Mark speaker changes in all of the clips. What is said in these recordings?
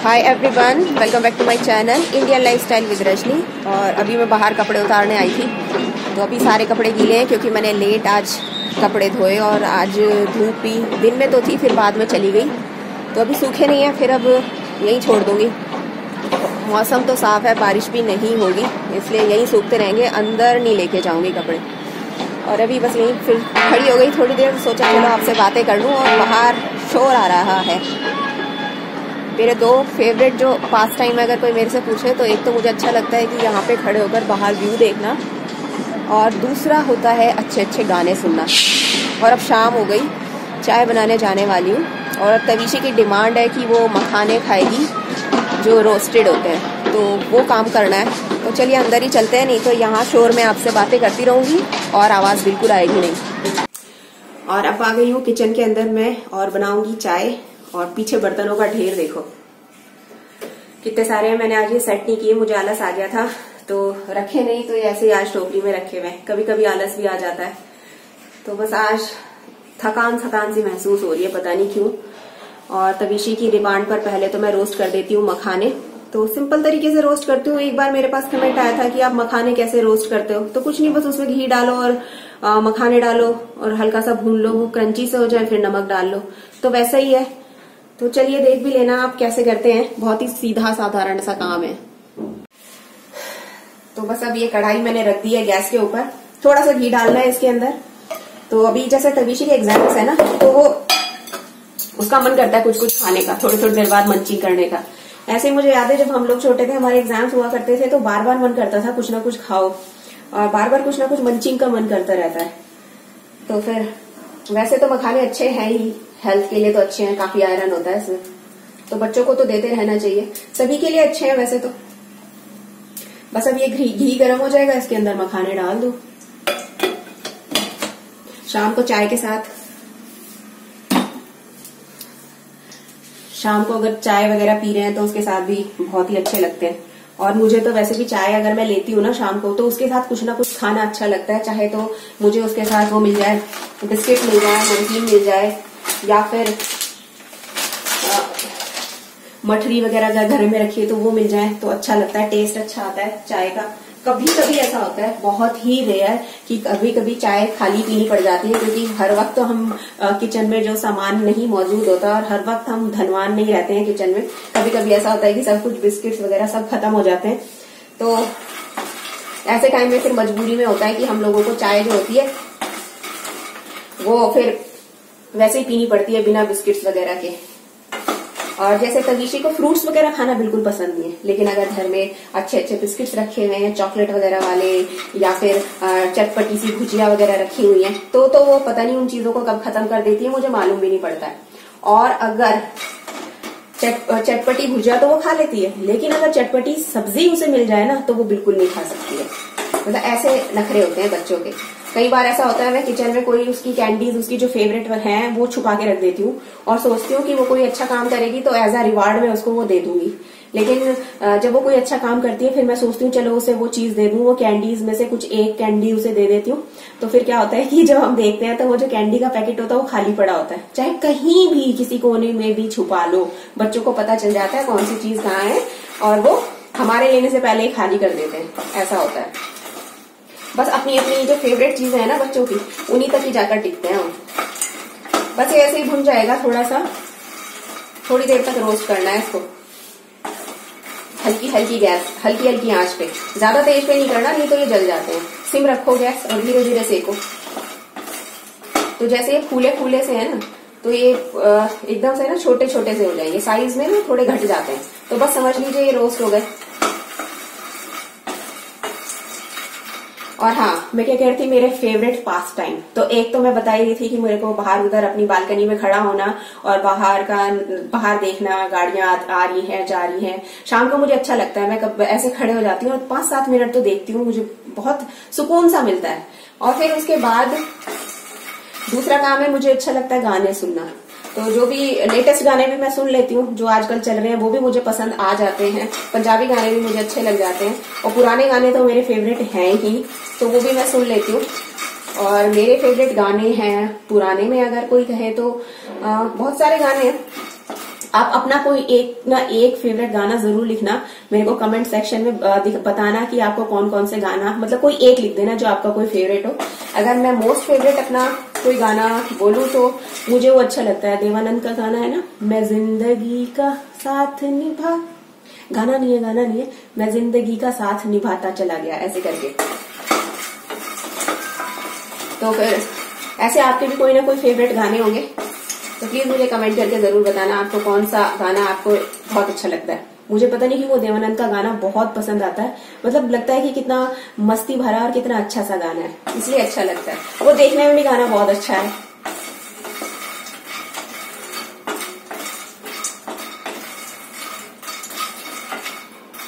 Speaker 1: Hi everyone, welcome back to my channel Indian lifestyle with Rajni. और अभी मैं बाहर कपड़े उतारने आई थी, तो अभी सारे कपड़े गीले हैं क्योंकि मैंने लेट आज कपड़े धोए और आज धूप भी दिन में तो थी, फिर बाद में चली गई, तो अभी सूखे नहीं है, फिर अब यहीं छोड़ दूंगी। मौसम तो साफ है, बारिश भी नहीं होगी, इसलिए यहीं सूखते रहेंगे, अंदर नहीं लेके जाऊंगी कपड़े। और अभी बस यहीं फिर खड़ी हो गई थोड़ी देर, सोचा चलो आपसे बातें कर लूँ। और बाहर शोर आ रहा है। मेरे दो फेवरेट जो पास टाइम अगर कोई मेरे से पूछे तो एक तो मुझे अच्छा लगता है कि यहाँ पे खड़े होकर बाहर व्यू देखना, और दूसरा होता है अच्छे अच्छे गाने सुनना। और अब शाम हो गई, चाय बनाने जाने वाली हूँ, और तवीशी की डिमांड है कि वो मखाने खाएगी जो रोस्टेड होते हैं, तो वो काम करना है। तो चलिए अंदर ही चलते हैं, नहीं तो यहाँ शोर में आपसे बातें करती रहूँगी और आवाज़ बिल्कुल आएगी नहीं। और अब आ गई हूँ किचन के अंदर मैं, और बनाऊंगी चाय। और पीछे बर्तनों का ढेर देखो कितने सारे हैं। मैंने आज ये सेट नहीं किए, मुझे आलस आ गया था तो रखे नहीं, तो ऐसे ही आज टोकरी में रखे हुए। कभी कभी आलस भी आ जाता है, तो बस आज थकान सी महसूस हो रही है, पता नहीं क्यों। और तवीशी की डिमांड पर पहले तो मैं रोस्ट कर देती हूँ मखाने। तो सिंपल तरीके से रोस्ट करती हूँ। एक बार मेरे पास कमेंट आया था कि आप मखाने कैसे रोस्ट करते हो, तो कुछ नहीं, बस उसमें घी डालो और मखाने डालो और हल्का सा भून लो, वो क्रंची से हो जाए, फिर नमक डाल लो, तो वैसा ही है। तो चलिए देख भी लेना आप कैसे करते हैं, बहुत ही सीधा साधारण सा काम है। तो बस अब ये कढ़ाई मैंने रख दी है गैस के ऊपर, थोड़ा सा घी डालना है इसके अंदर। तो अभी जैसे तवीशी के एग्जाम्स है ना, तो वो उसका मन करता है कुछ कुछ खाने का, थोड़ी थोड़ी देर बाद मंचिंग करने का। ऐसे मुझे याद है जब हम लोग छोटे थे, हमारे एग्जाम्स हुआ करते थे, तो बार बार मन करता था कुछ ना कुछ खाओ, और बार बार कुछ ना कुछ मंचिंग का मन करता रहता है। तो फिर वैसे तो मखाने अच्छे हैं ही, हेल्थ के लिए तो अच्छे हैं, काफी आयरन होता है इसमें, तो बच्चों को तो देते रहना चाहिए, सभी के लिए अच्छे हैं वैसे तो। बस अब ये घी गर्म हो जाएगा, इसके अंदर मखाने डाल दो। शाम को चाय के साथ, शाम को अगर चाय वगैरह पी रहे हैं तो उसके साथ भी बहुत ही अच्छे लगते हैं। और मुझे तो वैसे भी चाय अगर मैं लेती हूँ ना शाम को, तो उसके साथ कुछ ना कुछ खाना अच्छा लगता है। चाहे तो मुझे उसके साथ वो मिल जाए, बिस्किट मिल जाए, नमकीन मिल जाए, या फिर मठरी वगैरह अगर घर में रखी है तो वो मिल जाए, तो अच्छा लगता है, टेस्ट अच्छा आता है चाय का। कभी कभी ऐसा होता है, बहुत ही रेयर, कि कभी कभी चाय खाली पीनी पड़ जाती है, क्योंकि हर वक्त तो हम किचन में जो सामान नहीं मौजूद होता, और हर वक्त हम धनवान नहीं रहते हैं किचन में। कभी कभी ऐसा होता है कि सब कुछ बिस्किट्स वगैरह सब खत्म हो जाते हैं, तो ऐसे टाइम में फिर मजबूरी में होता है कि हम लोगों को चाय जो होती है वो फिर वैसे ही पीनी पड़ती है बिना बिस्किट्स वगैरह के। और जैसे तवीशी को फ्रूट्स वगैरह खाना बिल्कुल पसंद नहीं है, लेकिन अगर घर में अच्छे अच्छे बिस्किट्स रखे हुए हैं, चॉकलेट वगैरह वाले, या फिर चटपटी सी भुजिया वगैरह रखी हुई है, तो वो पता नहीं उन चीजों को कब खत्म कर देती है, मुझे मालूम भी नहीं पड़ता है। और अगर चटपटी भुजिया तो वो खा लेती है, लेकिन अगर चटपटी सब्जी उसे मिल जाए ना, तो वो बिल्कुल नहीं खा सकती है। मतलब ऐसे नखरे होते हैं बच्चों के। कई बार ऐसा होता है, मैं किचन में कोई उसकी कैंडीज, उसकी जो फेवरेट है वो छुपा के रख देती हूँ, और सोचती हूँ कि वो कोई अच्छा काम करेगी तो एज अ रिवार्ड में उसको वो दे दूंगी। लेकिन जब वो कोई अच्छा काम करती है, फिर मैं सोचती हूँ चलो उसे वो चीज दे दूं, वो कैंडीज में से कुछ एक कैंडी उसे दे देती हूँ। तो फिर क्या होता है कि जब हम देखते हैं तो वो जो कैंडी का पैकेट होता है वो खाली पड़ा होता है। चाहे कहीं भी किसी कोने में भी छुपा लो, बच्चों को पता चल जाता है कौन सी चीज कहाँ है, और वो हमारे लेने से पहले ही खाली कर देते हैं। ऐसा होता है। बस अपनी अपनी जो फेवरेट चीजें हैं ना बच्चों की, उन्हीं तक ही जाकर टिकते हैं हम। बस ये ऐसे ही भुन जाएगा, थोड़ा सा, थोड़ी देर तक रोस्ट करना है इसको, हल्की हल्की गैस, हल्की हल्की आंच पे, ज्यादा तेज पे नहीं करना, नहीं तो ये जल जाते हैं। सिम रखो गैस और धीरे धीरे सेको। तो जैसे ये फूले फूले से है ना, तो ये एकदम से ना छोटे छोटे से हो जाएंगे, साइज में ना थोड़े घट जाते हैं, तो बस समझ लीजिए ये रोस्ट हो गए। और हाँ, मैं क्या कह रही थी, मेरे फेवरेट पास टाइम, तो एक तो मैं बता ही रही थी कि मेरे को बाहर उधर अपनी बालकनी में खड़ा होना और बाहर देखना, गाड़ियां आ रही हैं, जा रही हैं। शाम को मुझे अच्छा लगता है, मैं कब ऐसे खड़े हो जाती हूँ और 5-7 मिनट तो देखती हूँ, मुझे बहुत सुकून सा मिलता है। और फिर उसके बाद दूसरा काम है, मुझे अच्छा लगता है गाने सुनना। तो जो भी लेटेस्ट गाने भी मैं सुन लेती हूँ, जो आजकल चल रहे हैं वो भी मुझे पसंद आ जाते हैं। पंजाबी गाने भी मुझे अच्छे लग जाते हैं, और पुराने गाने तो मेरे फेवरेट हैं ही, तो वो भी मैं सुन लेती हूँ। और मेरे फेवरेट गाने हैं पुराने में, अगर कोई कहे तो बहुत सारे गाने हैं। आप अपना कोई एक फेवरेट गाना जरूर लिखना, मेरे को कमेंट सेक्शन में बताना कि आपको कौन कौन से गाना, मतलब कोई एक लिख देना जो आपका कोई फेवरेट हो। अगर मैं मोस्ट फेवरेट अपना कोई गाना बोलूं तो मुझे वो अच्छा लगता है, देवानंद का गाना है ना, मैं जिंदगी का साथ निभा, गाना नहीं है, मैं जिंदगी का साथ निभाता चला गया, ऐसे करके। तो फिर ऐसे आपके भी कोई ना कोई फेवरेट गाने होंगे, तो प्लीज मुझे कमेंट करके जरूर बताना आपको कौन सा गाना आपको बहुत अच्छा लगता है। मुझे पता नहीं कि वो देवानंद का गाना बहुत पसंद आता है, मतलब लगता है कि कितना मस्ती भरा और कितना अच्छा सा गाना है, इसलिए अच्छा लगता है। वो देखने में भी गाना बहुत अच्छा है।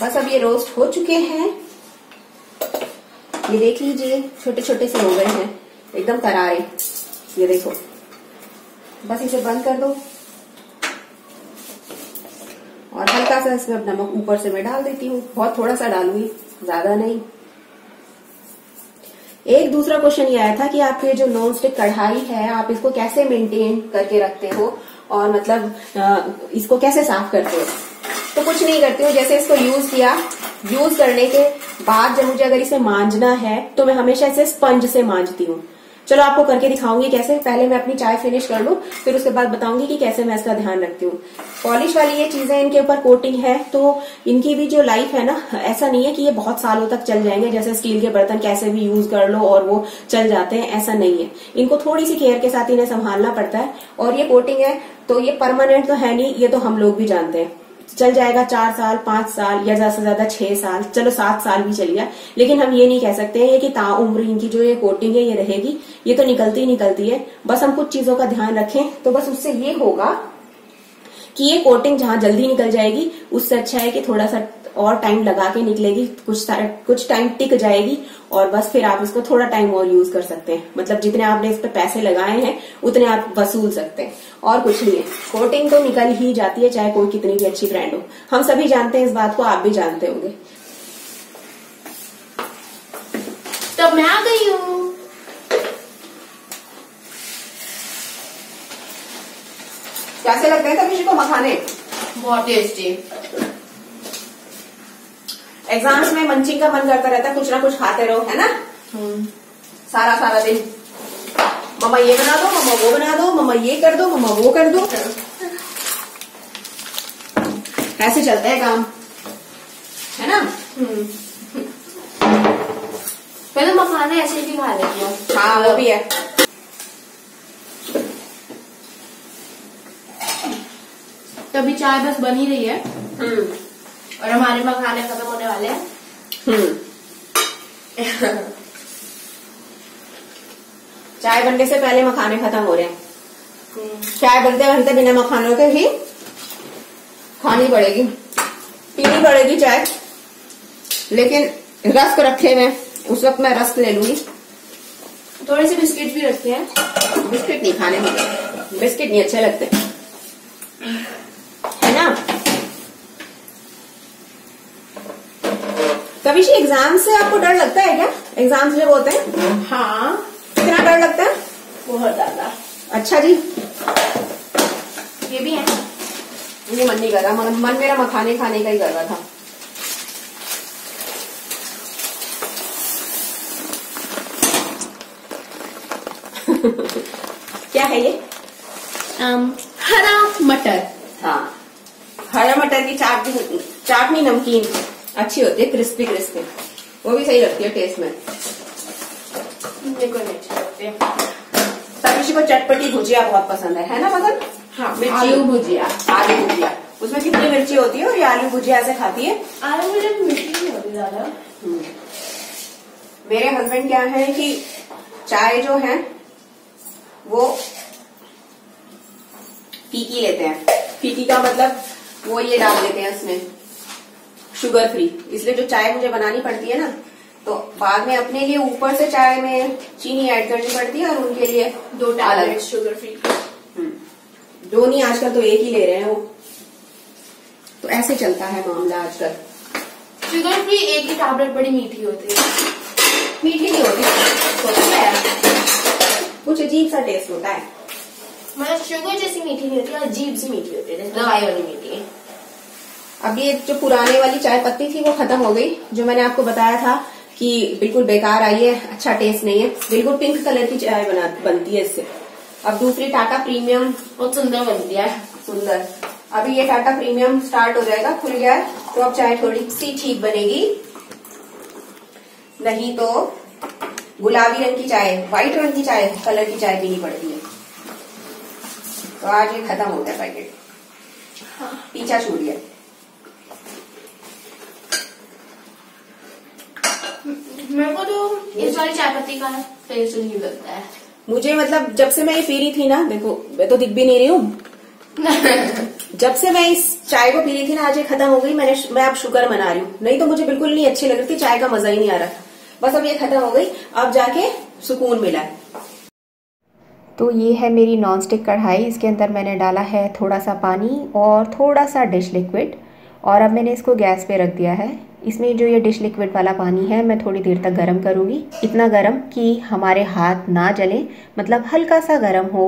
Speaker 1: बस अब ये रोस्ट हो चुके हैं, ये देख लीजिए छोटे छोटे से हो गए हैं, एकदम करारे, ये देखो। बस इसे बंद कर दो और हल्का सा इसमें नमक ऊपर से मैं डाल देती हूँ, बहुत थोड़ा सा डालूंगी, ज्यादा नहीं। एक दूसरा क्वेश्चन ये आया था कि आपके जो नॉन स्टिक कढ़ाई है आप इसको कैसे मेंटेन करके रखते हो और मतलब इसको कैसे साफ करते हो। तो कुछ नहीं करती हूँ, जैसे इसको यूज किया, यूज करने के बाद जब मुझे अगर इसे मांजना है तो मैं हमेशा इसे स्पंज से मांजती हूँ। चलो आपको करके दिखाऊंगी कैसे। पहले मैं अपनी चाय फिनिश कर लूं, फिर उसके बाद बताऊंगी कि कैसे मैं इसका ध्यान रखती हूँ। पॉलिश वाली ये चीजें, इनके ऊपर कोटिंग है तो इनकी भी जो लाइफ है ना, ऐसा नहीं है कि ये बहुत सालों तक चल जाएंगे, जैसे स्टील के बर्तन कैसे भी यूज कर लो और वो चल जाते हैं, ऐसा नहीं है। इनको थोड़ी सी केयर के साथ इन्हें संभालना पड़ता है। और ये कोटिंग है तो ये परमानेंट तो है नहीं, ये तो हम लोग भी जानते हैं। चल जाएगा 4 साल 5 साल या ज्यादा से ज्यादा 6 साल, चलो 7 साल भी चल गया, लेकिन हम ये नहीं कह सकते हैं कि ताउम्र इनकी जो ये कोटिंग है ये रहेगी, ये तो निकलती ही निकलती है। बस हम कुछ चीजों का ध्यान रखें तो बस उससे ये होगा कि ये कोटिंग जहां जल्दी निकल जाएगी उससे अच्छा है कि थोड़ा सा और टाइम लगा के निकलेगी, कुछ टाइम टिक जाएगी और बस फिर आप इसको थोड़ा टाइम और यूज कर सकते हैं। मतलब जितने आपने इस पे पैसे लगाए हैं उतने आप वसूल सकते हैं, और कुछ नहीं है। कोटिंग तो निकल ही जाती है चाहे कोई कितनी भी अच्छी ब्रांड हो, हम सभी जानते हैं इस बात को, आप भी जानते होंगे।
Speaker 2: तो मैं आ गई हूँ।
Speaker 1: कैसे लगते हैं तभी को मखाने?
Speaker 2: बहुत टेस्टी।
Speaker 1: एग्जाम्स में मंचिंग का मन करता रहता है, कुछ ना कुछ खाते रहो, है ना। सारा दिन मम्मा ये बना दो, मम्मा वो बना दो, मम्मा ये कर दो, मम्मा वो कर दो, ऐसे चलते हैं काम, है ना।
Speaker 2: पहले मखाने ऐसे भी खा लेती हूँ।
Speaker 1: हाँ वो भी है।
Speaker 2: तो अभी चाय बस बन ही रही है और हमारे मखाने खत्म होने वाले हैं।
Speaker 1: चाय बनने से पहले मखाने खत्म हो रहे हैं। चाय बनते बनते बिना मखानों के ही खानी पड़ेगी, पीनी पड़ेगी चाय, लेकिन रस्क रखे हुए उस वक्त मैं रस्क ले लूंगी।
Speaker 2: थोड़े से बिस्किट भी रखते हैं।
Speaker 1: बिस्किट नहीं खाने मुझे, बिस्किट नहीं अच्छे लगते, है ना। कभी एग्जाम से आपको डर लगता है क्या? एग्जाम्स जब होते हैं?
Speaker 2: हाँ।
Speaker 1: कितना डर लगता है?
Speaker 2: बहुत ज्यादा।
Speaker 1: अच्छा जी,
Speaker 2: ये भी है।
Speaker 1: मुझे मन नहीं कर रहा, मन मेरा मखाने खाने का ही कर रहा था। क्या है ये?
Speaker 2: हरा मटर।
Speaker 1: हाँ, हरा मटर की चाटनी नमकीन अच्छी होती है, क्रिस्पी क्रिस्पी, वो भी सही लगती है टेस्ट में। तभी को चटपटी भुजिया बहुत पसंद है ना मगर?
Speaker 2: हाँ,
Speaker 1: आलू भुजिया, आलू भुजिया, उसमें कितनी मिर्ची होती है और ये आलू भुजिया ऐसे खाती है।
Speaker 2: आलू भुजिया में मिर्ची नहीं होती ज्यादा।
Speaker 1: मेरे हस्बैंड क्या है कि चाय जो है वो फीकी लेते हैं। फीकी का मतलब वो ये डाल देते हैं उसमें शुगर फ्री, इसलिए जो चाय मुझे बनानी पड़ती है ना तो बाद में अपने लिए ऊपर से चाय में चीनी ऐड करनी पड़ती है और उनके लिए
Speaker 2: 2 टैबलेट शुगर फ्री।
Speaker 1: 2 नहीं, आजकल तो 1 ही ले रहे हैं वो, तो ऐसे चलता है मामला आजकल।
Speaker 2: शुगर फ्री 1 ही टैबलेट बड़ी मीठी होती है।
Speaker 1: मीठी नहीं होती, होता है कुछ अजीब सा टेस्ट होता है।
Speaker 2: मतलब शुगर जैसी मीठी नहीं होती, अजीब सी मीठी होती है, दवाई वाली मीठी है।
Speaker 1: अब ये जो पुराने वाली चाय पत्ती थी वो खत्म हो गई, जो मैंने आपको बताया था कि बिल्कुल बेकार आई है, अच्छा टेस्ट नहीं है, बिल्कुल पिंक कलर की चाय बनती है इससे। अब दूसरी टाटा प्रीमियम
Speaker 2: बहुत सुंदर बनती है,
Speaker 1: सुंदर। अभी ये टाटा प्रीमियम स्टार्ट हो जाएगा, खुल गया है, तो अब चाय थोड़ी सी ठीक बनेगी, नहीं तो गुलाबी रंग की चाय, व्हाइट रंग की चाय, कलर की चाय पीनी पड़ती है। तो आज ये खत्म हो गया पैकेट, पीछा छूट गया।
Speaker 2: मेरे को तो इस वाली चाय पत्ती का टेस्ट नहीं लगता है।
Speaker 1: मुझे मतलब जब से मैं ये पी रही थी ना, देखो मैं तो दिख भी नहीं रही हूँ जब से मैं इस चाय को पी रही थी ना, आज ये खत्म हो गई। मैं अब शुक्र मना रही हूँ, नहीं तो मुझे बिल्कुल नहीं अच्छी लग रही थी, चाय का मजा ही नहीं आ रहा था। बस अब ये खत्म हो गई, अब जाके सुकून मिला है। तो ये है मेरी नॉन स्टिक कढ़ाई, इसके अंदर मैंने डाला है थोड़ा सा पानी और थोड़ा सा डिश लिक्विड, और अब मैंने इसको गैस पे रख दिया है। इसमें जो ये डिश लिक्विड वाला पानी है मैं थोड़ी देर तक गर्म करूँगी, इतना गर्म कि हमारे हाथ ना जले, मतलब हल्का सा गर्म हो।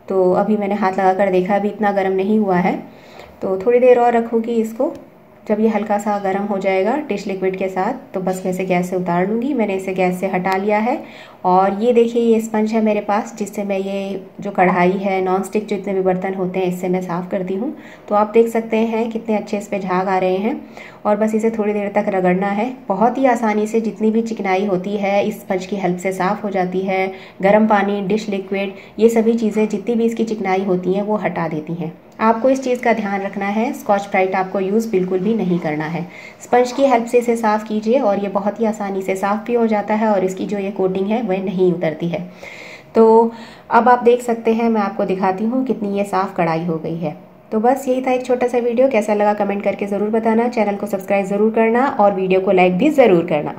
Speaker 1: तो अभी मैंने हाथ लगा कर देखा, अभी इतना गर्म नहीं हुआ है, तो थोड़ी देर और रखूँगी इसको। जब ये हल्का सा गर्म हो जाएगा डिश लिक्विड के साथ, तो बस मैं इसे गैस से उतार लूँगी। मैंने इसे गैस से हटा लिया है, और ये देखिए ये स्पंज है मेरे पास, जिससे मैं ये जो कढ़ाई है, नॉन स्टिक जितने भी बर्तन होते हैं, इससे मैं साफ़ करती हूँ। तो आप देख सकते हैं कितने अच्छे इस पर झाग आ रहे हैं, और बस इसे थोड़ी देर तक रगड़ना है। बहुत ही आसानी से जितनी भी चिकनाई होती है इस स्पंज की हेल्प से साफ़ हो जाती है। गर्म पानी, डिश लिक्विड, ये सभी चीज़ें जितनी भी इसकी चिकनाई होती हैं वो हटा देती हैं। आपको इस चीज़ का ध्यान रखना है, स्कॉच ब्राइट आपको यूज़ बिल्कुल भी नहीं करना है। स्पंज की हेल्प से इसे साफ़ कीजिए, और ये बहुत ही आसानी से साफ़ भी हो जाता है, और इसकी जो ये कोटिंग है वह नहीं उतरती है। तो अब आप देख सकते हैं, मैं आपको दिखाती हूँ कितनी ये साफ़ कढ़ाई हो गई है। तो बस यही था एक छोटा सा वीडियो, कैसा लगा कमेंट करके ज़रूर बताना, चैनल को सब्सक्राइब ज़रूर करना और वीडियो को लाइक भी ज़रूर करना।